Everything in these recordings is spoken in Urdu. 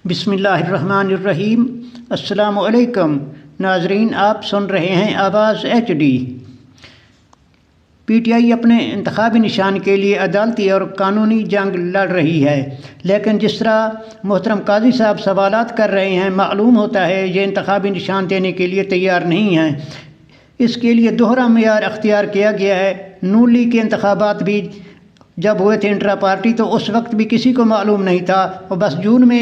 بسم اللہ الرحمن الرحیم۔ السلام علیکم ناظرین، آپ سن رہے ہیں آواز HD۔ پی ٹی آئی اپنے انتخابی نشان کے لیے عدالتی اور قانونی جنگ لڑ رہی ہے، لیکن جس طرح محترم قاضی صاحب سوالات کر رہے ہیں، معلوم ہوتا ہے یہ انتخابی نشان دینے کے لیے تیار نہیں ہیں۔ اس کے لیے دوہرا معیار اختیار کیا گیا ہے۔ نون لیگ کے انتخابات بھی جب ہوئے تھے انٹرا پارٹی، تو اس وقت بھی کسی کو معلوم نہیں تھا، اور بس جون میں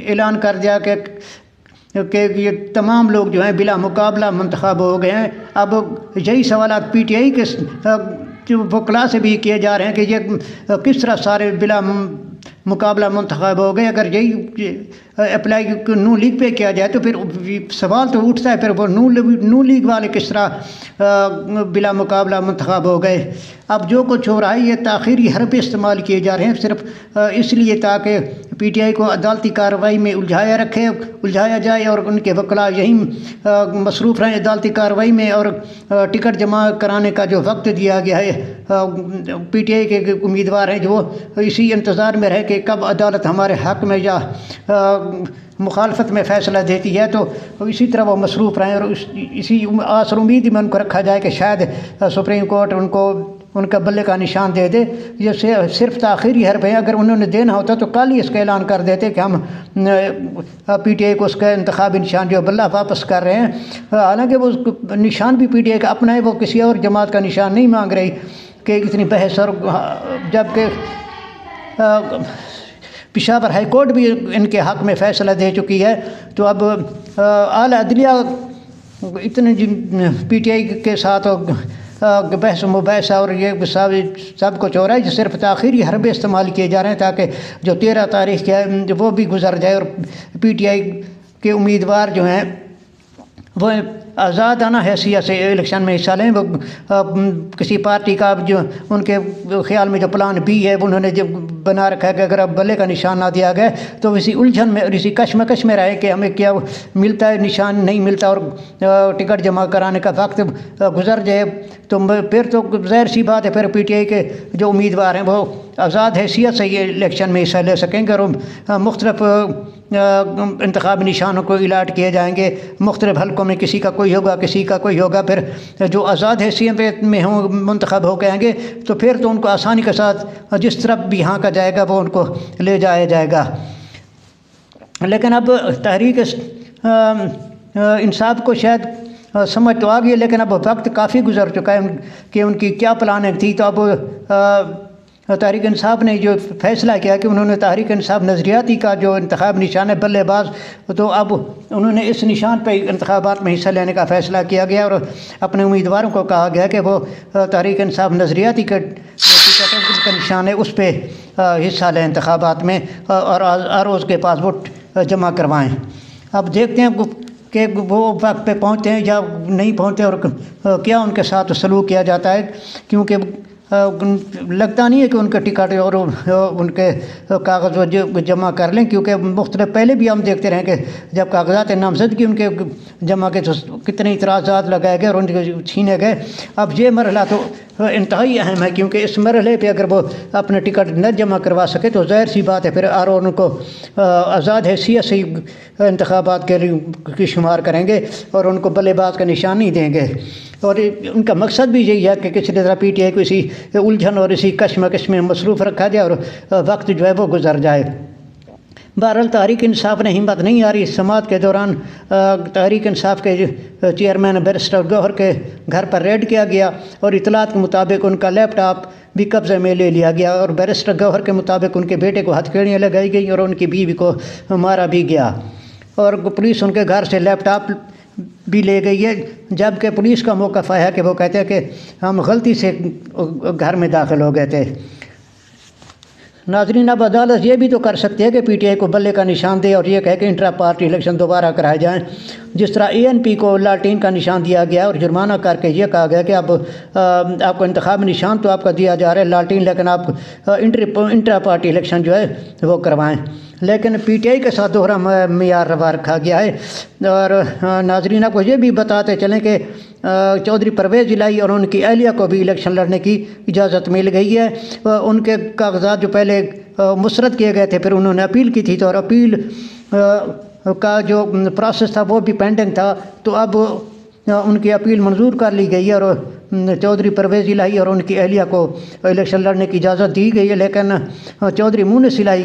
اعلان کر دیا کہ یہ تمام لوگ جو ہیں بلا مقابلہ منتخب ہو گئے ہیں۔ اب یہی سوالات پی ٹی آئی کے وکلاء سے بھی کیے جا رہے ہیں کہ یہ کس طرح سارے بلا مقابلہ منتخب ہو گئے۔ اگر یہی اپلائی نون لیگ پہ کیا جائے تو پھر سوال تو اٹھتا ہے، پھر وہ نون لیگ والے کس طرح بلا مقابلہ منتخب ہو گئے۔ اب جو کچھ ہو رہا ہے یہ تاخیری حربے استعمال کیے جا رہے ہیں، صرف اس لیے تاکہ پی ٹی آئی کو عدالتی کارروائی میں الجھایا جائے، اور ان کے وکلاء یہی مصروف رہیں عدالتی کارروائی میں، اور ٹکٹ جمع کرانے کا جو وقت دیا گیا ہے پی ٹی آئی کے امیدوار ہیں جو اسی انتظار میں رہے کہ کب عدالت ہمارے حق میں یا مخالفت میں فیصلہ دیتی ہے، تو اسی طرح وہ مصروف رہیں، اور اسی آس اور امید میں ان کو رکھا جائے کہ شاید سپریم کورٹ ان کا بلے کا نشان دے دے۔ یہ صرف تاخیری حرف ہے۔ اگر انہوں نے دینا ہوتا تو کل ہی اس کا اعلان کر دیتے کہ ہم پی ٹی آئی کو اس کا انتخابی نشان جو بلہ واپس کر رہے ہیں۔ حالانکہ وہ نشان بھی پی ٹی آئی کا اپنا ہے، وہ کسی اور جماعت کا نشان نہیں مانگ رہی کہ اتنی بحث، اور جبکہ پشاور ہائی کورٹ بھی ان کے حق میں فیصلہ دے چکی ہے۔ تو اب اعلیٰ عدلیہ اتنے پی ٹی آئی کے ساتھ بحث و مباحثہ اور یہ سب کچھ ہو رہا ہے، جو صرف تاخیری حربے استعمال کیے جا رہے ہیں تاکہ جو 13 تاریخ ہے وہ بھی گزر جائے، اور پی ٹی آئی کے امیدوار جو ہیں وہ آزادانہ حیثیت سے الیکشن میں حصہ لیں۔ وہ کسی پارٹی کا جو ان کے خیال میں جو پلان بی ہے انہوں نے جو بنا رکھا ہے کہ اگر اب بلے کا نشان نہ دیا گیا تو اسی الجھن میں اور اسی کشمکش میں رہے کہ ہمیں کیا ملتا ہے، نشان نہیں ملتا، اور ٹکٹ جمع کرانے کا وقت گزر جائے، تو پھر تو ظاہر سی بات ہے پھر پی ٹی آئی کے جو امیدوار ہیں وہ آزاد حیثیت سے یہ الیکشن میں حصہ لے سکیں گے، اور مختلف انتخابی نشانوں کو الاٹ کیے جائیں گے۔ مختلف حلقوں میں کسی کا کوئی ہوگا، کسی کا کوئی ہوگا، پھر جو آزاد حیثیت میں منتخب ہو کے آئیں گے تو پھر تو ان کو آسانی کے ساتھ جس طرف بھی ہاں کا جائے گا وہ ان کو لے جایا جائے گا۔ لیکن اب تحریک انصاف کو شاید سمجھ تو آ گئی، لیکن اب وقت کافی گزر چکا ہے کہ ان کی کیا پلاننگ تھی۔ تو اب تحریک انصاف نے جو فیصلہ کیا کہ انہوں نے تحریک انصاف نظریاتی کا جو انتخاب نشان ہے بلے باز، تو اب انہوں نے اس نشان پہ انتخابات میں حصہ لینے کا فیصلہ کیا گیا، اور اپنے امیدواروں کو کہا گیا کہ وہ تحریک انصاف نظریاتی کا نشان ہے اس پہ حصہ لیں انتخابات میں، اور آروز کے پاس ووٹ جمع کروائیں۔ اب دیکھتے ہیں کہ وہ وقت پہ پہنچتے ہیں یا نہیں پہنچتے، اور کیا ان کے ساتھ سلوک کیا جاتا ہے، کیونکہ لگتا نہیں ہے کہ ان کے ٹکٹ اور ان کے کاغذ جمع کر لیں، کیونکہ مختلف پہلے بھی ہم دیکھتے رہیں کہ جب کاغذات نامزدگی ان کے جمع کے تو کتنے اعتراضات لگائے گئے اور ان کے چھینے گئے۔ اب یہ مرحلہ تو انتہائی اہم ہے، کیونکہ اس مرحلے پہ اگر وہ اپنے ٹکٹ نہ جمع کروا سکے تو ظاہر سی بات ہے پھر ان کو آزاد حیثیت سے انتخابات کے لیے کی شمار کریں گے، اور ان کو بلے باز کا نشان نہیں دیں گے۔ اور ان کا مقصد بھی یہی ہے کہ کسی طرح پی ٹی آئی کو اسی الجھن اور اسی کشمکش میں مصروف رکھا جائے اور وقت جو ہے وہ گزر جائے۔ بہرحال تحریک انصاف نے ہمت نہیں آ رہی۔ سماعت کے دوران تحریک انصاف کے چیئرمین بیرسٹر گوہر کے گھر پر ریڈ کیا گیا، اور اطلاعات کے مطابق ان کا لیپ ٹاپ بھی قبضے میں لے لیا گیا، اور بیرسٹر گوہر کے مطابق ان کے بیٹے کو ہتھکڑیاں لگائی گئی اور ان کی بیوی کو مارا بھی گیا، اور پولیس ان کے گھر سے لیپ ٹاپ بھی لے گئی ہے، جبکہ پولیس کا موقف ہے کہ وہ کہتے ہیں کہ ہم غلطی سے گھر میں داخل ہو گئے تھے۔ ناظرین، اب عدالت یہ بھی تو کر سکتی ہے کہ پی ٹی آئی کو بلے کا نشان دے اور یہ کہے کہ انٹرا پارٹی الیکشن دوبارہ کرائے جائیں، جس طرح اے این پی کو لالٹین کا نشان دیا گیا اور جرمانہ کر کے یہ کہا گیا کہ اب آپ کو انتخابی نشان تو آپ کا دیا جا رہا ہے لالٹین، لیکن آپ انٹرا پارٹی الیکشن جو ہے وہ کروائیں۔ لیکن پی ٹی آئی کے ساتھ دوہرا معیار روا رکھا گیا ہے۔ اور ناظرین آپ کو یہ بھی بتاتے چلیں کہ چودھری پرویز الہی اور ان کی اہلیہ کو بھی الیکشن لڑنے کی اجازت مل گئی ہے۔ ان کے کاغذات جو پہلے مسترد کیے گئے تھے پھر انہوں نے اپیل کی تھی، تو اور اپیل کا جو پروسیس تھا وہ بھی پینڈنگ تھا، تو اب ان کی اپیل منظور کر لی گئی ہے اور چودھری پرویز الہی اور ان کی اہلیہ کو الیکشن لڑنے کی اجازت دی گئی ہے، لیکن چودھری مونس الہی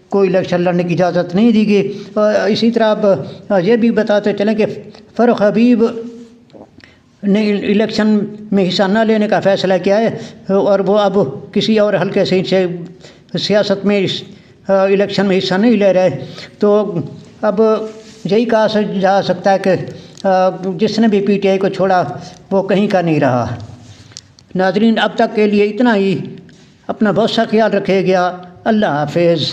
کو الیکشن لڑنے کی اجازت نہیں دی گئی۔ اسی طرح اب یہ بھی بتاتے چلیں کہ فرخ حبیب نے الیکشن میں حصہ نہ لینے کا فیصلہ کیا ہے اور وہ اب کسی اور حلقے سے سیاست میں الیکشن میں حصہ نہیں لے رہے، تو اب یہی کہا جا سکتا ہے کہ جس نے بھی پی ٹی آئی کو چھوڑا وہ کہیں کا نہیں رہا۔ ناظرین، اب تک کے لیے اتنا ہی، اپنا بہت سا خیال رکھے گا، اللہ حافظ۔